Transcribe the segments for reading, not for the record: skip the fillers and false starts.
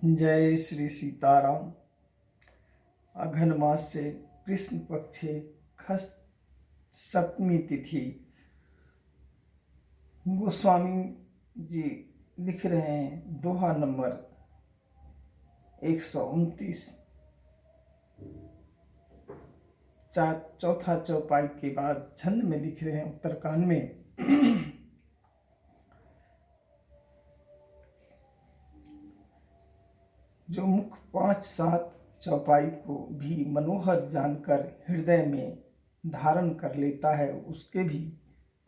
जय श्री सीताराम। अघन मास से कृष्ण पक्षे खष्ट सप्तमी तिथि। गोस्वामी जी लिख रहे हैं दोहा नंबर 129, चौथा चौपाई के बाद छंद में लिख रहे हैं उत्तरकांड में। जो मुख 5-7 चौपाई को भी मनोहर जानकर हृदय में धारण कर लेता है, उसके भी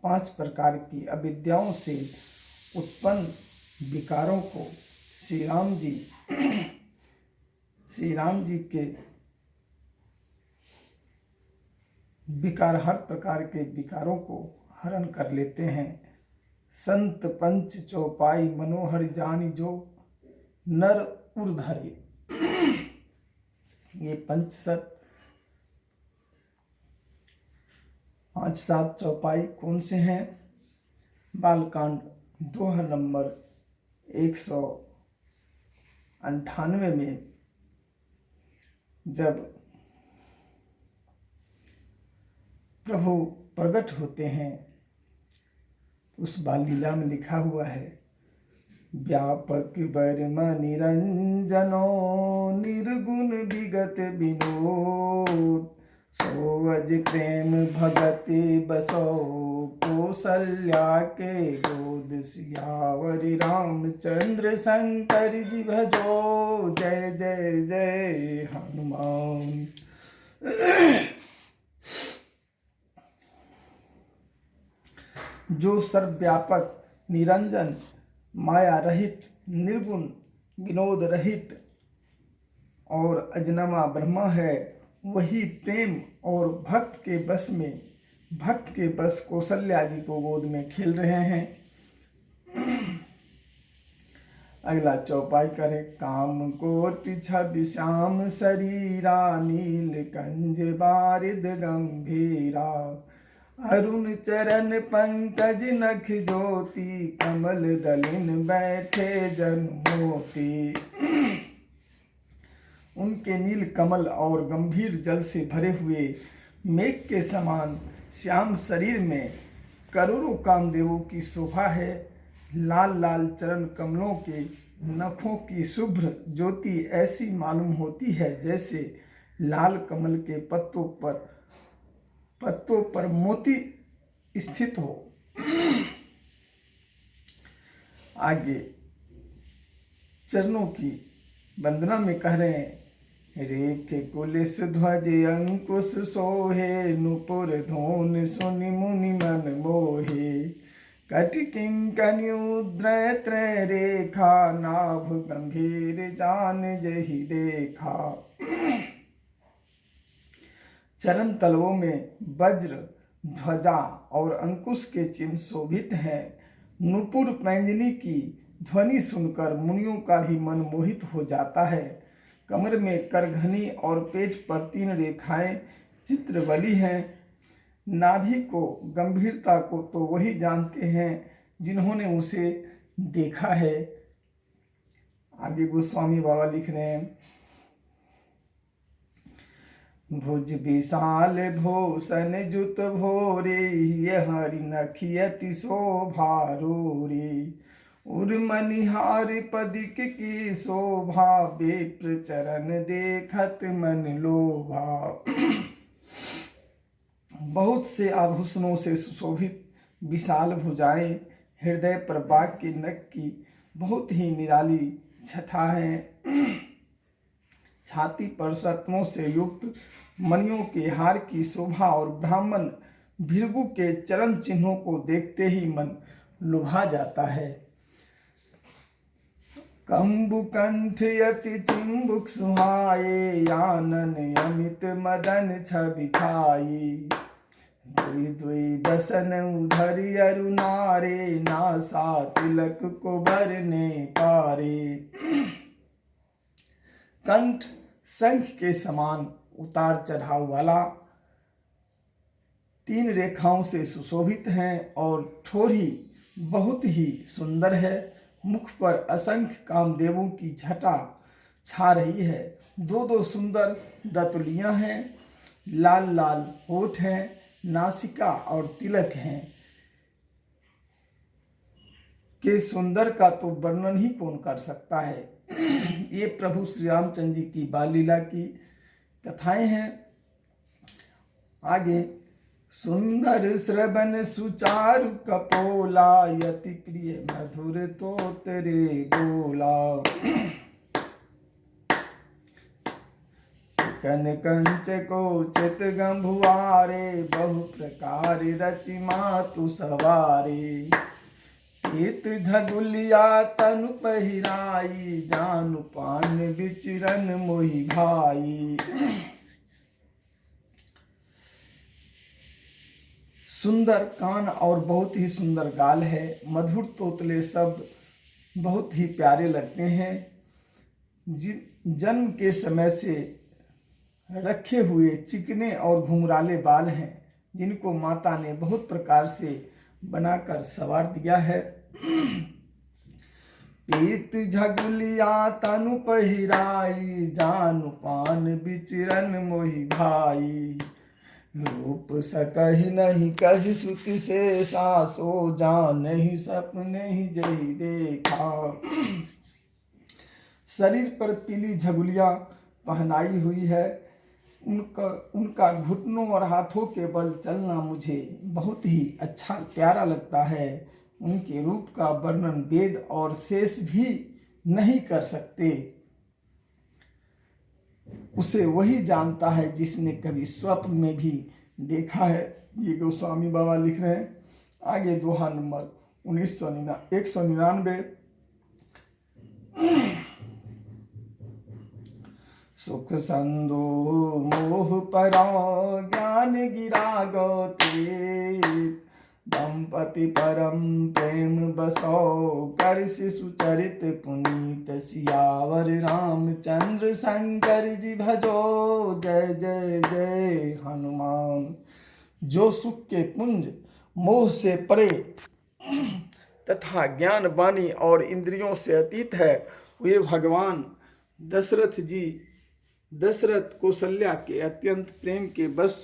5 प्रकार की अविद्याओं से उत्पन्न विकारों को श्री राम जी के विकार, हर प्रकार के विकारों को हरण कर लेते हैं। संत पंच चौपाई मनोहर जानी जो नर उर्धरे। ये पंचसत 5-7 चौपाई कौन से हैं? बालकांड दोहा नंबर 198 में जब प्रभु प्रकट होते हैं, उस बाल लीला में लिखा हुआ है, व्यापक वर्म निरंजनो निर्गुण विगत विनोद, सोअज प्रेम भगति बसो कौशल्या के गोद, सियावरि रामचंद्र शंकर जी भजो, जय जय जय हनुमान। जो सर्वव्यापक निरंजन माया रहित निर्गुण विनोद रहित और अजन्मा ब्रह्मा है, वही प्रेम और भक्त के बस कौशल्या जी को गोद में खेल रहे हैं। अगला चौपाई करें। काम कोटि छवि श्याम शरीरा, नील कंज बारिद गंभीरा, अरुण चरण पंकज नख ज्योति, कमल दलिन बैठे जन मोती। उनके नील कमल और गंभीर जल से भरे हुए मेघ के समान श्याम शरीर में करोड़ों कामदेवों की शोभा है। लाल लाल चरण कमलों के नखों की शुभ्र ज्योति ऐसी मालूम होती है जैसे लाल कमल के पत्तों पर मोती स्थित हो। आगे चरणों की वंदना में कह रहे हैं, रेख कुलिस ध्वज अंकुश सोहे, नुपुर धून सुनि मुनि मन मोहे, कट किंकन्युद्रय त्रय रेखा, नाभ गंभीर जान जहि देखा। चरण तलवों में वज्र ध्वजा और अंकुश के चिन्ह शोभित हैं। नुपुर पैंजनी की ध्वनि सुनकर मुनियों का भी मन मोहित हो जाता है। कमर में करघनी और पेट पर 3 रेखाएं चित्रबली हैं। नाभि को गंभीरता को तो वही जानते हैं जिन्होंने उसे देखा है। आगे गोस्वामी बाबा लिख रहे हैं, भुज विशाल भूषण जुत भोरे, यह हरि नखियति शोभा रोरे, उर्मनिहार पदिक की शोभा, विप्र चरण देखत मन लोभा। बहुत से आभूषणों से सुशोभित विशाल भुजाएं, हृदय पर बाघ के नख की बहुत ही निराली छटा है। छाती पर रत्नों से युक्त मणियों के हार की शोभा और ब्राह्मण भृगु के चरण चिन्हों को देखते ही मन लुभा जाता है। कंबुकंठ यति चिंबुक सुहाए, आनन अमित मदन छवि छाई, दुई दुई दसन उधरि अरुणारे, नासा तिलक को बरने पारे। कंठ शंख के समान उतार चढ़ाव वाला, 3 रेखाओं से सुशोभित हैं और ठोड़ी बहुत ही सुंदर है। मुख पर असंख्य कामदेवों की छटा छा रही है। दो दो सुंदर दतुलियां हैं, लाल लाल होठ हैं, नासिका और तिलक हैं के सुंदर का तो वर्णन ही कौन कर सकता है। ये प्रभु श्री रामचंद्र जी की बाल लीला की कथाएं हैं। आगे, सुंदर श्रवण सुचारु कपोला, यति प्रिय मधुर तो तेरे बोला। कन कंच को चित गंभुआरे, बहु प्रकार रचि मातु सवारे। हित झगुलिया तनु पहिराई, जानु पान विचरन मोहि भाई। सुंदर कान और बहुत ही सुंदर गाल है। मधुर तोतले शब्द बहुत ही प्यारे लगते हैं। जन्म के समय से रखे हुए चिकने और घुंघराले बाल हैं, जिनको माता ने बहुत प्रकार से बनाकर संवार दिया है। पीत झगुलिया तनु पहिराई, जानु पान विचरन मोहि भाई। रूप सकहि नहीं कहि सुति से, सासो जान नहीं सपने ही जही देखा। शरीर पर पीली झगुलिया पहनाई हुई है। उनका घुटनों और हाथों के बल चलना मुझे बहुत ही अच्छा प्यारा लगता है। उनके रूप का वर्णन वेद और शेष भी नहीं कर सकते। उसे वही जानता है जिसने कभी स्वप्न में भी देखा है। ये गोस्वामी बाबा लिख रहे हैं। आगे दोहा नंबर 199। सुख संदो मोह परा, ज्ञान गिरा गौते। दंपति परम प्रेम बसो, कर सुचरित पुनीत। सियावर रामचंद्र शंकर जी भजो, जय जय जय हनुमान। जो सुख के पुंज मोह से परे तथा ज्ञान वाणी और इंद्रियों से अतीत है, वे भगवान दशरथ जी दशरथ कौशल्या के अत्यंत प्रेम के बस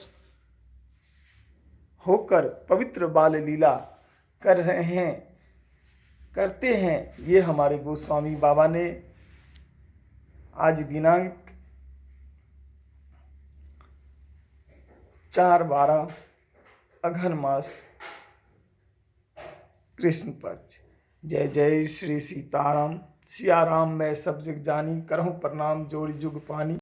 होकर पवित्र बाल लीला करते हैं। ये हमारे गोस्वामी बाबा ने आज दिनांक 4/12 अघन मास कृष्ण पक्ष। जय जय श्री सीताराम। सिया राम मैं सब जग जानी, करहूँ प्रणाम जोड़ी जुग पानी।